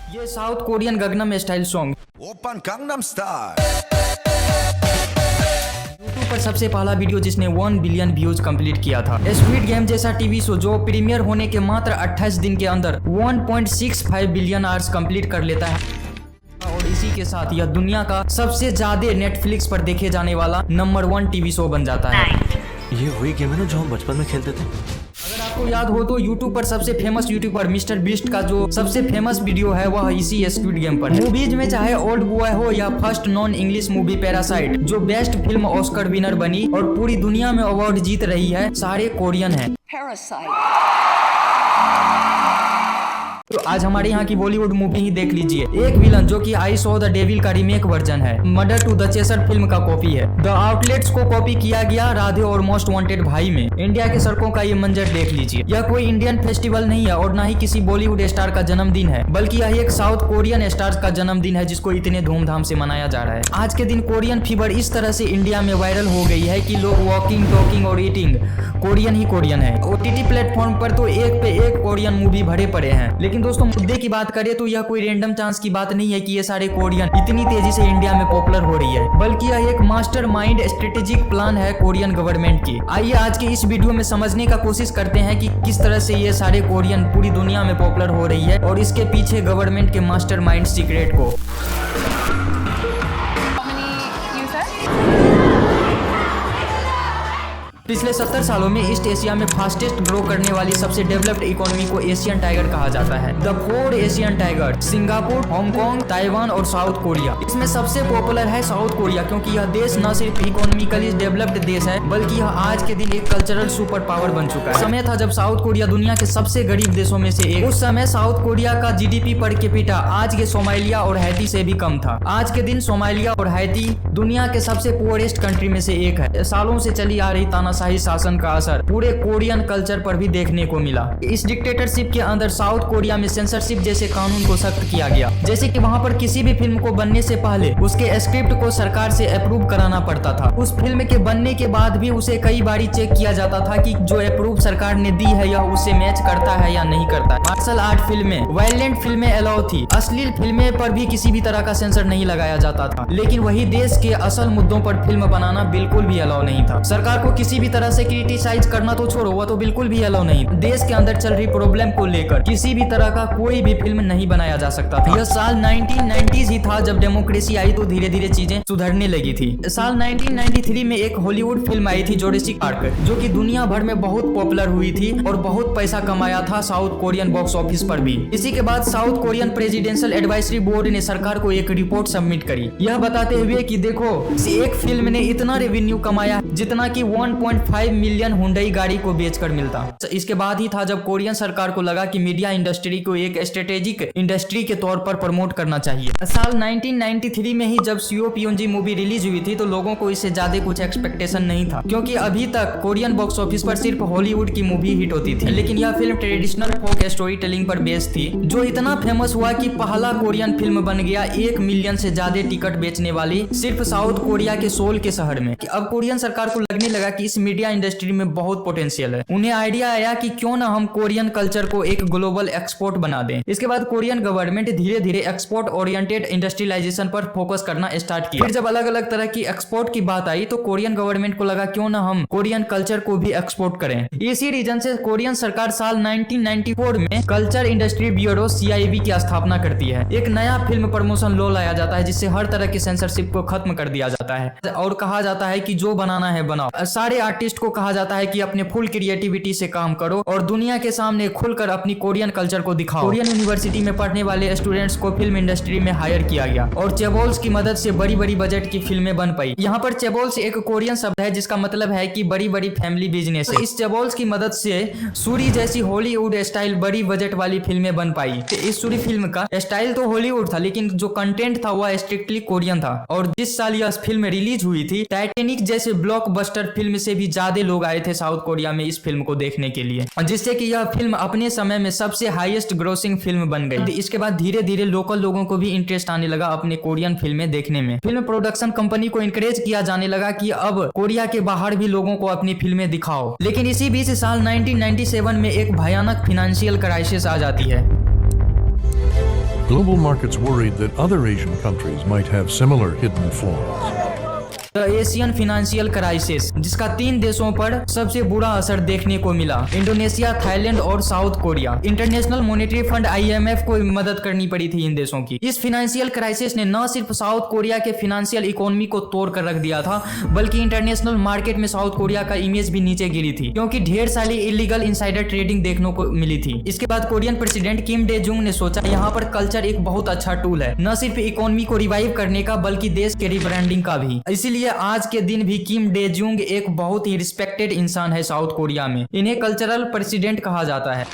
ये south Korean Gangnam style song open Gangnam style YouTube पर सबसे पहला वीडियो जिसने 1 बिलियन व्यूज कंप्लीट किया था। स्क्विड गेम जैसा टीवी शो जो प्रीमियर होने के मात्र 28 दिन के अंदर 1.65 बिलियन आवर्स कंप्लीट कर लेता है और इसी के साथ यह दुनिया का सबसे ज्यादा नेटफ्लिक्स पर देखे जाने वाला नंबर 1 टीवी शो बन जाता है। ये वही गेम है ना जो हम बचपन में खेलते थे। अगर आपको याद हो तो YouTube पर सबसे फेमस यूट्यूबर मिस्टर बीस्ट का जो सबसे फेमस वीडियो है वह इसी स्क्विड गेम पर है। मूवीज में चाहे ओल्ड बॉय हो या first non English movie parasite जो बेस्ट फिल्म ऑस्कर विनर बनी और पूरी दुनिया में अवार्ड जीत रही है, सारे कोरियन हैं। तो आज हमारे यहाँ की बॉलीवुड मूवी ही देख लीजिए। एक विलन जो कि आई सॉ द डेविल का रीमेक वर्जन है, murder two the chaser film का कॉपी है। द आउटलेट्स को कॉपी किया गया राधे और मोस्ट वांटेड भाई में। इंडिया के सड़कों का ये मंजर देख लीजिए। यह कोई इंडियन फेस्टिवल नहीं है और न ही किसी बॉलीवुड स्टार का जन्मदिन है, बल्कि यह एक साउथ कोरियन स्टार का जन्मदिन है जिसको इतने धूमधाम से मनाया जा रहा है। आज के दिन कोरियन फीवर इस तरह से इंडिया में वायरल हो गई है कि लोग वॉकिंग, टॉकिंग और ईटिंग कोरियन ही कोरियन है। OTT प्लेटफॉर्म पर तो एक पे एक कोरियन मूवी भरे पड़े हैं। लेकिन दोस्तों मुद्दे की बात करें तो यह कोई रैंडम चांस की बात नहीं है कि ये सारे कोरियन इतनी तेजी से इंडिया में पॉपुलर हो रही है, बल्कि यह एक मास्टरमाइंड स्ट्रेटेजिक प्लान है कोरियन गवर्नमेंट की। आइए आज के इस वीडियो में समझने का कोशिश करते हैं कि किस तरह से ये सारे कोरियन पूरी दुनिया में पॉपुलर हो रही है और इसके पीछे गवर्नमेंट के मास्टरमाइंड सीक्रेट को। पिछले 70 सालों में ईस्ट एशिया में फास्टेस्ट ग्रो करने वाली सबसे डेवलप्ड इकोनॉमी को एशियन टाइगर कहा जाता है। The 4 Asian tiger Singapore, Hong Kong, Taiwan और साउथ कोरिया। इसमें सबसे पॉपुलर है साउथ कोरिया क्योंकि यह देश न सिर्फ इकोनॉमिकली डेवलप्ड देश है बल्कि यह आज के दिन एक कल्चरल सुपर पावर बन चुका है। समय था जब साउथ कोरिया दुनिया के सबसे गरीब देशों में से एक। उस समय साउथ कोरिया का GDP पर कैपिटा आज के सोमालिया और हैती से भी कम था। आज के दिन सोमालिया और हैती दुनिया के सबसे पुअरेस्ट कंट्री में से एक है। सालों से चली आ रही तानाशाही शासन का असर पूरे कोरियन कल्चर पर भी देखने को मिला। इस डिक्टेटरशिप के अंदर साउथ कोरिया में सेंसरशिप जैसे कानून को सख्त किया गया, जैसे कि वहां पर किसी भी फिल्म को बनने से पहले उसके स्क्रिप्ट को सरकार से अप्रूव कराना पड़ता था। उस फिल्म के बनने के बाद भी उसे कई बारी चेक किया जाता था कि जो अप्रूव सरकार ने दी है यह उससे मैच करता है या नहीं करता है। मार्शल आर्ट फिल्में, वायलेंट फिल्में अलाउ थी। अश्लील फिल्में पर भी किसी भी तरह का सेंसर नहीं लगाया जाता था। लेकिन वही देश के असल मुद्दों पर फिल्म बनाना बिल्कुल भी अलाउ नहीं था। सरकार को किसी भी तरह से क्रिटिसाइज करना तो छोड़ो, वह तो बिल्कुल भी अलाउ नहीं। देश के अंदर चल रही प्रॉब्लम को लेकर किसी भी तरह का कोई भी फिल्म नहीं बनाया जा सकता था। यह साल 1990s ही था जब डेमोक्रेसी आई तो धीरे धीरे चीजें सुधरने लगी थी। साल 1993 में एक हॉलीवुड फिल्म आई थी जुरासिक पार्क, जो कि दुनिया भर में बहुत पॉपुलर हुई थी और बहुत पैसा कमाया था साउथ कोरियन बॉक्स ऑफिस पर भी। इसी के बाद south Korean presidential advisory board ने सरकार को एक रिपोर्ट सबमिट करी, यह बताते हुए कि देखो एक फिल्म ने इतना रेवेन्यू कमाया जितना कि 1.5 मिलियन हुंडई गाड़ी को बेचकर मिलता। इसके बाद ही था जब कोरियन सरकार को लगा कि मीडिया इंडस्ट्री को एक स्ट्रेटेजिक इंडस्ट्री के तौर पर प्रमोट करना चाहिए। साल 1993 में ही जब COPNG मूवी रिलीज हुई थी तो लोगों को इससे ज्यादा कुछ एक्सपेक्टेशन नहीं था, क्योंकि अभी तक कोरियन बॉक्स ऑफिस पर सिर्फ हॉलीवुड की मूवी हिट होती थी। लेकिन यह film traditional folk story telling पर बेस्ड थी, जो इतना फेमस हुआ कि पहला कोरियन फिल्म बन गया 1 मिलियन से ज्यादा टिकट बेचने वाली सिर्फ साउथ कोरिया के सोल के शहर में। अब कोरियन सरकार को लगने लगा कि इस मीडिया इंडस्ट्री में बहुत पोटेंशियल है। उन्हें आइडिया आया कि क्यों ना हम कोरियन कल्चर को एक ग्लोबल एक्सपोर्ट बना दें। इसके बाद कोरियन गवर्नमेंट धीरे धीरे एक्सपोर्ट ओरिएंटेड इंडस्ट्रियलाइजेशन पर फोकस करना स्टार्ट किया। फिर जब अलग अलग तरह की एक्सपोर्ट की बात आई तो कोरियन गवर्नमेंट को लगा क्यों ना हम कोरियन कल्चर को भी एक्सपोर्ट करें। इसी रीजन से कोरियन सरकार साल 1994 में कल्चर इंडस्ट्री ब्यूरो CIB की स्थापना करती है। एक नया फिल्म प्रमोशन लॉ लाया जाता है जिससे हर तरह की सेंसरशिप को खत्म कर दिया जाता है और कहा जाता है कि जो बनाना है बनाओ। सारे आर्टिस्ट को कहा जाता है कि अपने फुल क्रिएटिविटी से काम करो और दुनिया के सामने खुलकर अपनी कोरियन कल्चर को दिखाओ। कोरियन यूनिवर्सिटी में पढ़ने वाले स्टूडेंट्स को फिल्म इंडस्ट्री में हायर किया गया और चेबोल्स की मदद से बड़ी बड़ी बजट की फिल्में बन पाई। यहाँ पर चेबोल्स एक कोरियन शब्द है जिसका मतलब है कि बड़ी बड़ी फैमिली बिजनेस। इस चेबोल्स की मदद से सूरी जैसी हॉलीवुड स्टाइल बड़ी बजट वाली फिल्में बन पाई। इस सूरी फिल्म का स्टाइल तो हॉलीवुड था लेकिन जो कंटेंट था वह स्ट्रिक्टली कोरियन था। और जिस साल यह फिल्म रिलीज हुई थी टाइटैनिक जैसे ब्लॉकबस्टर फिल्म से भी ज्यादा लोग आए थे साउथ कोरिया में इस फिल्म को देखने के लिए, जिससे कि यह फिल्म अपने समय में सबसे हाईएस्ट ग्रोसिंग फिल्म बन गई। इसके बाद धीरे धीरे लोकल लोगों को भी इंटरेस्ट आने लगा अपने कोरियन फिल्में देखने में। फिल्म प्रोडक्शन कंपनी को इंकरेज किया जाने लगा कि अब कोरिया के बाहर भी लोगों को अपनी फिल्में दिखाओ। लेकिन इसी बीच साल 1997 में एक भयानक फाइनेंशियल क्राइसिस आ जाती है। Global markets worried that other Asian countries might have similar hidden flaws. The Asian financial crisis, जिसका 3 देशों पर सबसे बुरा असर देखने को मिला, इंडोनेशिया, थाईलैंड और south Korea. International monetary fund IMF को मदद करनी पड़ी थी इन देशों की। इस फाइनेंशियल क्राइसिस ने न सिर्फ साउथ कोरिया के फाइनेंशियल इकोनॉमी को तोड़ कर रख दिया था, बल्कि इंटरनेशनल मार्केट में साउथ कोरिया का इमेज भी नीचे गिरी थी, क्योंकि ढेर सारी इलीगल इनसाइडर ट्रेडिंग देखने को मिली थी। इसके बाद Korean president Kim day Jung ने सोचा यहाँ पर कल्चर एक बहुत अच्छा टूल है, न सिर्फ इकोनॉमी को रिवाइव करने का बल्कि देश के रिब्रांडिंग का भी। इसीलिए आज के दिन भी किम डे जुंग एक बहुत ही रिस्पेक्टेड इंसान है साउथ कोरिया में। इन्हें कल्चरल प्रेसिडेंट कहा जाता है।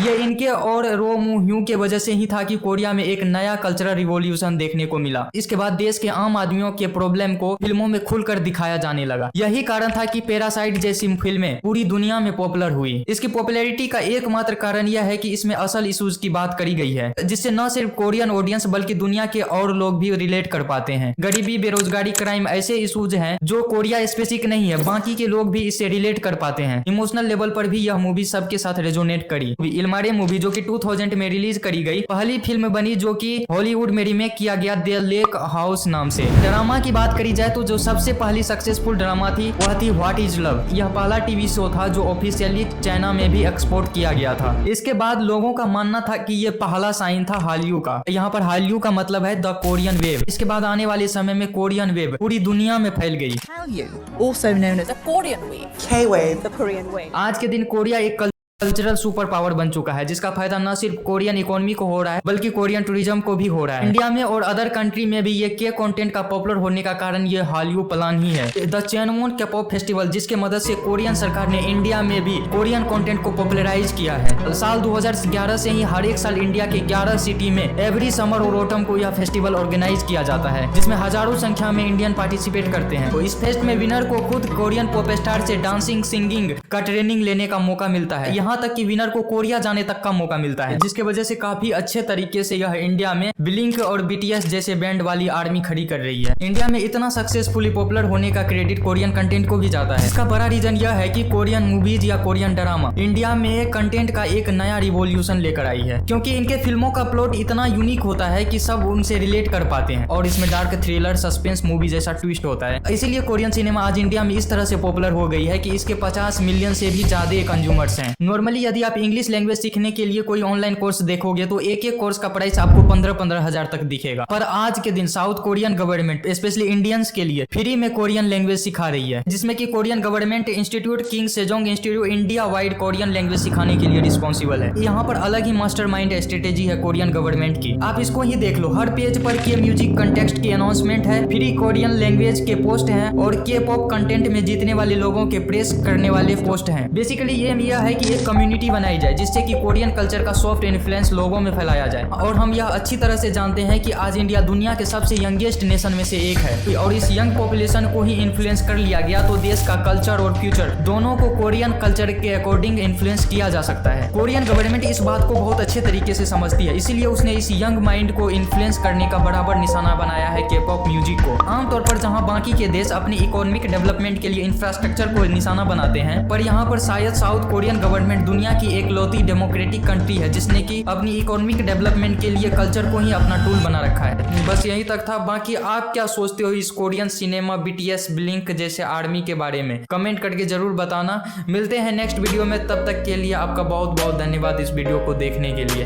ये इनके और रो मू ह्यू के वजह से ही था कि कोरिया में एक नया कल्चरल रिवॉल्यूशन देखने को मिला। इसके बाद देश के आम आदमियों के प्रॉब्लम को फिल्मों में खुलकर दिखाया जाने लगा। यही कारण था कि पैरासाइट जैसी फिल्में पूरी दुनिया में पॉपुलर हुई। इसकी पॉपुलैरिटी का एकमात्र कारण यह है कि इसमें असल इश्यूज की बात करी गई है, जिससे न सिर्फ कोरियन ऑडियंस बल्कि दुनिया के और लोग भी रिलेट कर पाते हैं। गरीबी, बेरोजगारी, क्राइम ऐसे इश्यूज हैं जो कोरिया स्पेसिफिक नहीं है, बाकी के लोग भी इससे रिलेट कर पाते हैं। इमोशनल लेवल पर भी यह मूवी सबके साथ रेजोनेट करी। इल्मारे मूवी जो कि 2000 में रिलीज करी गई, पहली फिल्म बनी जो कि हॉलीवुड में रीमेक किया गया द लेक हाउस नाम से। ड्रामा की बात करी जाए तो जो सबसे पहली सक्सेसफुल ड्रामा थी वह थी व्हाट इज लव। यह पहला टीवी शो था जो ऑफिशियली चाइना में भी एक्सपोर्ट किया गया था। इसके बाद लोगों का मानना था कि यह पहला साइन था हालियू का। यहाँ पर हालियू का मतलब है द कोरियन वेव। इसके बाद आने वाले समय में कोरियन वेव पूरी दुनिया में फैल गई। Hallyu, also known as the Korean wave, K-wave, the Korean wave. आज के दिन कोरिया एक कल्चरल सुपर पावर बन चुका है, जिसका फायदा न सिर्फ कोरियन इकोनॉमी को हो रहा है बल्कि कोरियन टूरिज्म को भी हो रहा है। इंडिया में और अदर कंट्री में भी ये के कंटेंट का पॉपुलर होने का कारण ये हालियू प्लान ही है। द चेनमून के-पॉप फेस्टिवल, जिसके मदद से कोरियन सरकार ने इंडिया में भी कोरियन कंटेंट को पॉपुलराइज किया है। साल 2011 से ही हर एक साल इंडिया के 11 सिटी में एवरी समर और ऑटम को यह फेस्टिवल ऑर्गेनाइज किया जाता है, जिसमें हजारों संख्या में इंडियन पार्टिसिपेट करते हैं। तो इस फेस्ट में विनर को खुद कोरियन पॉप स्टार से डांसिंग, सिंगिंग का ट्रेनिंग लेने का मौका मिलता है। यहाँ तक कि विनर को कोरिया जाने तक का मौका मिलता है, जिसके वजह से काफी अच्छे तरीके से यह इंडिया में ब्लिंक और BTS जैसे बैंड वाली आर्मी खड़ी कर रही है। इंडिया में इतना सक्सेसफुली पॉपुलर होने का क्रेडिट कोरियन कंटेंट को भी जाता है। इसका बड़ा रीजन यह है कि कोरियन मूवीज या कोरियन ड्रामा इंडिया में कंटेंट का एक नया रिवॉल्यूशन लेकर आई है, क्योंकि इनके फिल्मों का प्लॉट इतना यूनिक होता है कि सब उनसे रिलेट कर पाते हैं और इसमें डार्क थ्रिलर, सस्पेंस मूवी जैसा ट्विस्ट होता है। इसीलिए कोरियन सिनेमा आज इंडिया में इस तरह से पॉपुलर हो गई है कि इसके 50 मिलियन से भी ज्यादा कंज्यूमर्स हैं। नॉर्मली यदि आप इंग्लिश लैंग्वेज सीखने के लिए कोई ऑनलाइन कोर्स देखोगे तो एक एक कोर्स का प्राइस आपको 15-15 हजार तक दिखेगा। पर आज के दिन south Korean government specially Indians के लिए फ्री में कोरियन लैंग्वेज सिखा रही है, जिसमें कि Korean government institute king Sejong institute India wide Korean language सिखाने के लिए रिस्पॉन्सिबल है। यहाँ पर अलग ही मास्टरमाइंड स्ट्रेटेजी है कोरियन गवर्नमेंट की। आप इसको ही देख लो, हर पेज पर के म्यूजिक कंटेक्स्ट की अनाउंसमेंट है, फ्री कोरियन लैंग्वेज के पोस्ट हैं और के पॉप कंटेंट में जीतने वाले लोगों के प्रेस करने वाले पोस्ट हैं। बेसिकली एम यह है कि एक कम्युनिटी बनाई जाए जिससे कि कोरियन कल्चर का सॉफ्ट इन्फ्लुएंस लोगों में फैलाया जाए। और हम यह अच्छी तरह से जानते हैं कि आज इंडिया दुनिया के सबसे यंगेस्ट नेशन में से एक है, और इस यंग पॉपुलेशन को ही इन्फ्लुएंस कर लिया गया तो देश का कल्चर और फ्यूचर दोनों को कोरियन कल्चर के अकॉर्डिंग इन्फ्लुएंस किया जा सकता है। कोरियन गवर्नमेंट इस बात को बहुत अच्छे तरीके से समझती है, इसीलिए उसने इस यंग माइंड को इन्फ्लुएंस करने का बराबर निशाना बनाया है के पॉप म्यूजिक को। आमतौर पर जहां बाकी के देश अपनी इकोनॉमिक डेवलपमेंट के लिए इंफ्रास्ट्रक्चर को निशाना बनाते हैं, पर यहाँ पर शायद साउथ कोरियन गवर्नमेंट दुनिया की एकलौती डेमोक्रेटिक कंट्री है जिसने कि अपनी इकोनॉमिक डेवलपमेंट के लिए कल्चर को ही अपना टूल बना रखा है। बस यही तक था। बाकी आप क्या सोचते हो इस कोरियन सिनेमा, BTS, ब्लिंक जैसे आर्मी के बारे में? कमेंट करके जरूर बताना। मिलते हैं नेक्स्ट वीडियो में, तब तक के लिए आपका बहुत बहुत धन्यवाद इस वीडियो को देखने के लिए।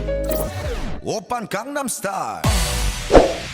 Oppan Gangnam Style.